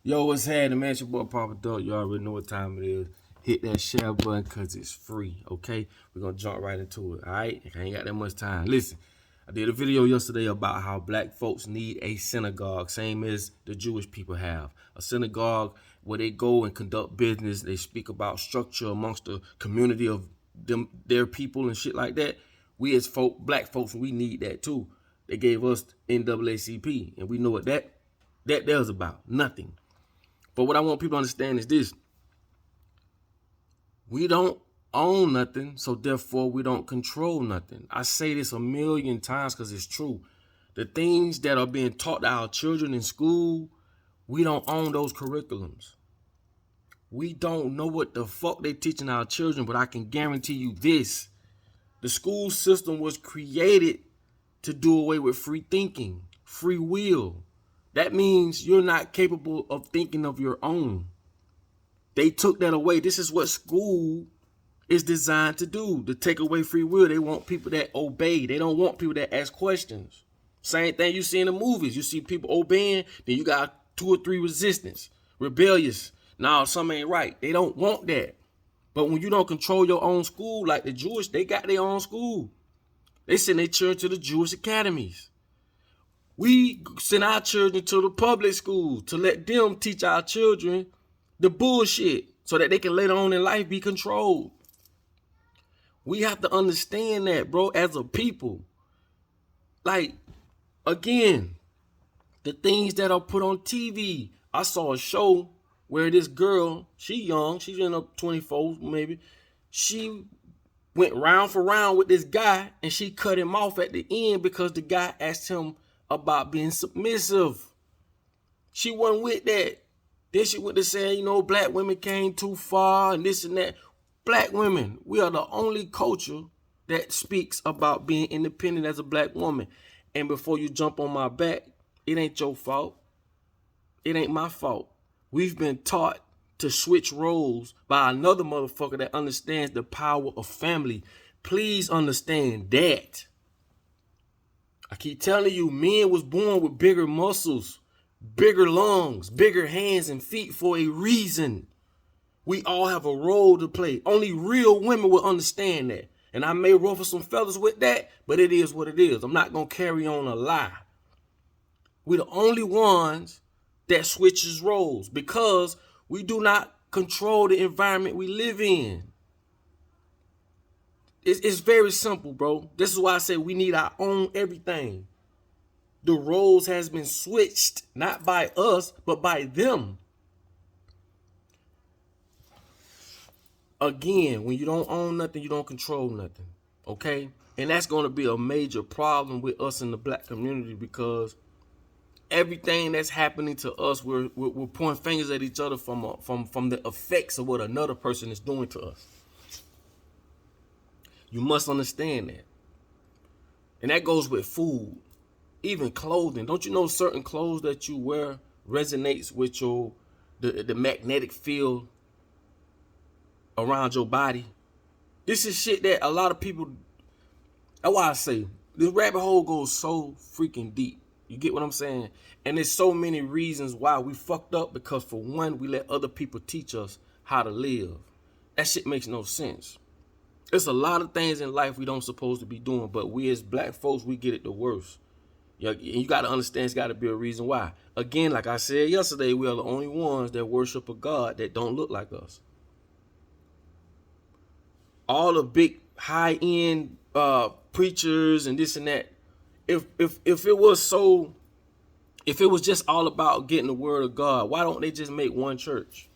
Yo, what's happening, man? It's your boy Papa Duck. You already know what time it is. Hit that share button because it's free, okay? We're going to jump right into it, all right? I ain't got that much time. Listen, I did a video yesterday about how black folks need a synagogue, same as the Jewish people have. A synagogue where they go and conduct business. They speak about structure amongst the community of their people and shit like that. We as black folks, we need that too. They gave us NAACP, and we know what that does about. Nothing. But what I want people to understand is this. We don't own nothing, so therefore we don't control nothing. I say this a million times because it's true. The things that are being taught to our children in school, we don't own those curriculums. We don't know what the fuck they teaching our children, but I can guarantee you this. The school system was created to do away with free thinking, free will. That means you're not capable of thinking of your own. They took that away. This is what school is designed to do, to take away free will. They want people that obey. They don't want people that ask questions. Same thing you see in the movies. You see people obeying, then you got 2 or 3 resistance, rebellious. Nah, something ain't right. They don't want that. But when you don't control your own school, like the Jewish, they got their own school. They send their children to the Jewish academies. We send our children to the public schools to let them teach our children the bullshit so that they can later on in life be controlled. We have to understand that, bro, as a people. Like, again, the things that are put on TV. I saw a show where this girl, she young, she's in her 24 maybe. She went round for round with this guy and she cut him off at the end because the guy asked him about being submissive. She wasn't with that. Then she went to say, black women came too far and this and that. Black women, we are the only culture that speaks about being independent as a black woman. And before you jump on my back, it ain't your fault. It ain't my fault. We've been taught to switch roles by another motherfucker that understands the power of family. Please understand that. I keep telling you, men was born with bigger muscles, bigger lungs, bigger hands and feet for a reason. We all have a role to play. Only real women will understand that. And I may ruffle some feathers with that, but it is what it is. I'm not going to carry on a lie. We're the only ones that switches roles because we do not control the environment we live in. It's very simple, bro. This is why I say we need our own everything. The roles has been switched, not by us, but by them. Again, when you don't own nothing, you don't control nothing, okay? And that's going to be a major problem with us in the black community because everything that's happening to us, we're pointing fingers at each other from the effects of what another person is doing to us. You must understand that. And that goes with food, even clothing. Don't you know certain clothes that you wear resonates with the magnetic field around your body? This is shit that a lot of people, that's why I say this rabbit hole goes so freaking deep. You get what I'm saying? And there's so many reasons why we fucked up because for one, we let other people teach us how to live. That shit makes no sense. There's a lot of things in life we don't supposed to be doing, but we as black folks, we get it the worst. You got to understand it's got to be a reason why. Again, like I said yesterday, we are the only ones that worship a God that don't look like us. All the big high-end preachers and this and that, if it was just all about getting the word of God, why don't they just make one church?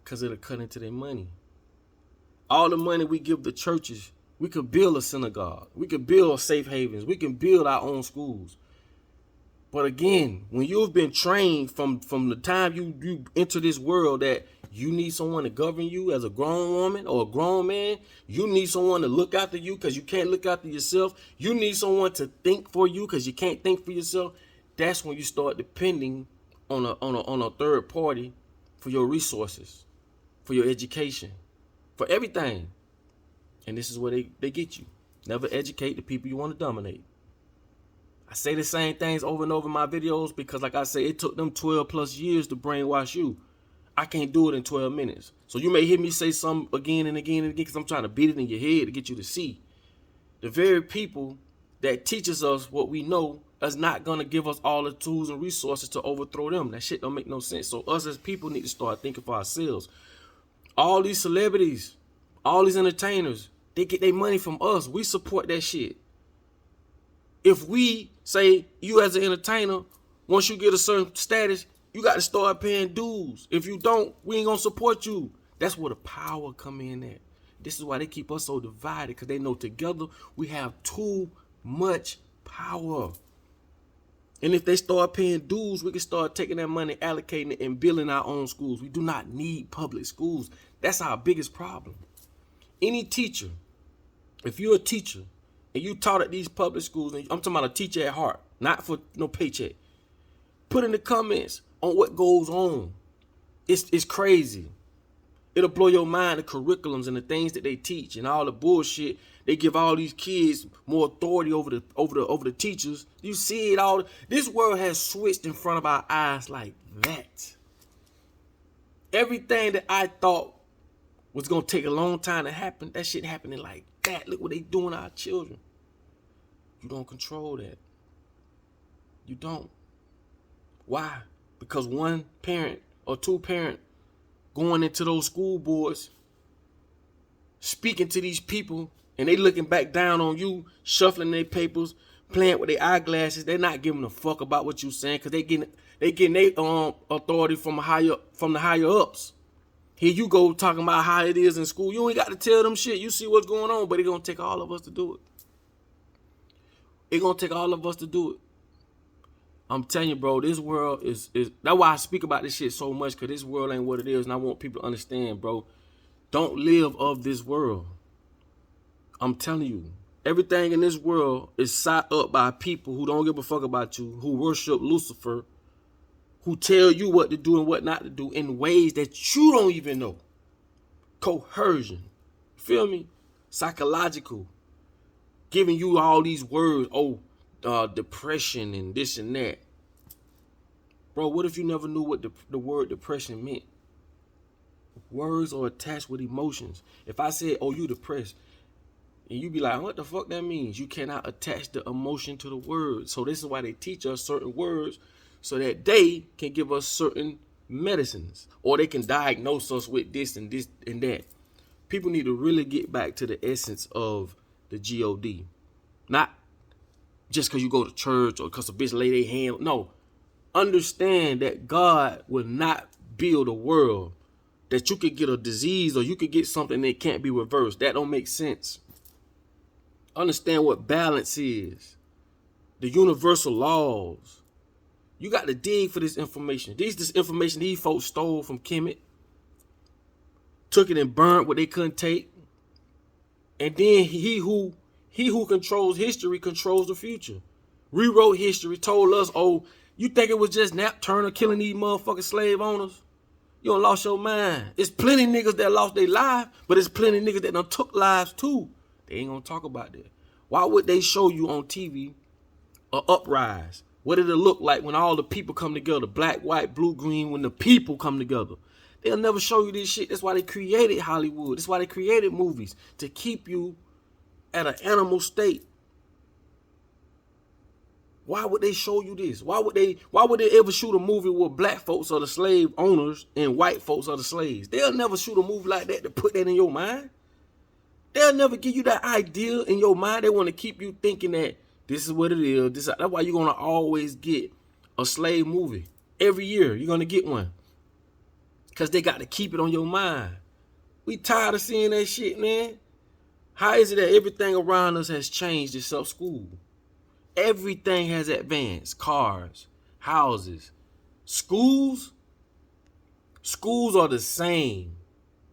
Because it'll cut into their money. All the money we give the churches, we could build a synagogue. We could build safe havens. We can build our own schools. But again, when you've been trained from the time you enter this world that you need someone to govern you as a grown woman or a grown man, you need someone to look after you because you can't look after yourself. You need someone to think for you because you can't think for yourself. That's when you start depending on a third party for your resources, for your education, for everything. And this is where they get you. Never educate the people you want to dominate. I say the same things over and over in my videos because, like I say, it took them 12 plus years to brainwash you. I can't do it in 12 minutes. So you may hear me say something again and again and again because I'm trying to beat it in your head to get you to see. The very people that teaches us what we know is not going to give us all the tools and resources to overthrow them. That shit don't make no sense. So us as people need to start thinking for ourselves. All these celebrities, all these entertainers, they get their money from us. We support that shit. If we say you as an entertainer, once you get a certain status, you got to start paying dues. If you don't, we ain't going to support you. That's where the power come in at. This is why they keep us so divided, because they know together we have too much power. And if they start paying dues, we can start taking that money, allocating it, and building our own schools. We do not need public schools. That's our biggest problem. Any teacher, if you're a teacher, and you taught at these public schools, and I'm talking about a teacher at heart, not for no paycheck, put in the comments on what goes on. It's crazy. It'll blow your mind, the curriculums and the things that they teach and all the bullshit. They give all these kids more authority over the teachers. You see it all. This world has switched in front of our eyes like that. Everything that I thought was gonna take a long time to happen, that shit happening like that. Look what they doing to our children. You don't control that. You don't. Why? Because one parent or two parent going into those school boards, speaking to these people, and they looking back down on you, shuffling their papers, playing with their eyeglasses. They're not giving a fuck about what you saying, because they getting their authority from the higher ups. Here you go talking about how it is in school. You ain't got to tell them shit. You see what's going on, but it's gonna take all of us to do it. It's gonna take all of us to do it. I'm telling you, bro, this world is that's why I speak about this shit so much, because this world ain't what it is, and I want people to understand, bro. Don't live of this world. I'm telling you, everything in this world is set up by people who don't give a fuck about you, who worship Lucifer, who tell you what to do and what not to do in ways that you don't even know. Coercion. Feel me? Psychological. Giving you all these words, depression and this and that. Bro, what if you never knew what the word depression meant? Words are attached with emotions. If I said, oh, you depressed, and you be like, what the fuck that means? You cannot attach the emotion to the word. So this is why they teach us certain words, so that they can give us certain medicines, or they can diagnose us with this and that. People need to really get back to the essence of the God. Not just because you go to church or because a bitch lay their hand. No. Understand that God will not build a world that you could get a disease or you could get something that can't be reversed. That don't make sense. Understand what balance is. The universal laws. You got to dig for this information. This information these folks stole from Kemet. Took it and burned what they couldn't take. And then he who controls history controls the future. Rewrote history, told us, oh, you think it was just Nat Turner killing these motherfucking slave owners? You done lost your mind. It's plenty niggas that lost their life, but it's plenty niggas that done took lives too. They ain't gonna talk about that. Why would they show you on TV a uprise? What did it look like when all the people come together? Black, white, blue, green, when the people come together. They'll never show you this shit. That's why they created Hollywood. That's why they created movies, to keep you at an animal state. Why would they show you this? Why would they ever shoot a movie where black folks are the slave owners and white folks are the slaves? They'll never shoot a movie like that to put that in your mind. They'll never give you that idea in your mind. They want to keep you thinking that this is what it is. That's why you're going to always get a slave movie. Every year you're going to get one. Because they got to keep it on your mind. We tired of seeing that shit, man. How is it that everything around us has changed except school? Everything has advanced. Cars, houses, schools. Schools are the same.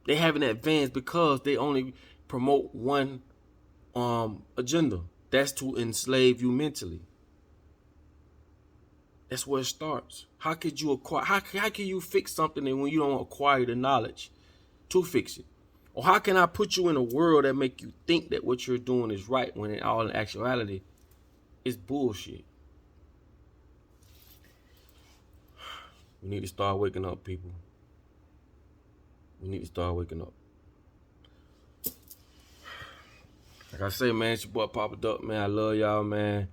They haven't advanced because they only promote one agenda. That's to enslave you mentally. That's where it starts. How could you acquire? How can you fix something when you don't acquire the knowledge to fix it? Or how can I put you in a world that make you think that what you're doing is right when in all actuality it's bullshit? We need to start waking up, people. We need to start waking up. Like I say, man, it's your boy Papa Duck, man. I love y'all, man.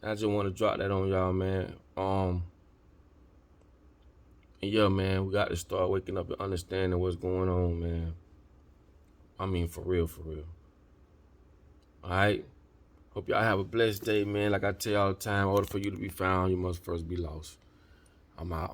I just want to drop that on y'all, man. And yeah, man, we got to start waking up and understanding what's going on, man. I mean, for real, for real. All right? Hope y'all have a blessed day, man. Like I tell y'all the time, in order for you to be found, you must first be lost. I'm out.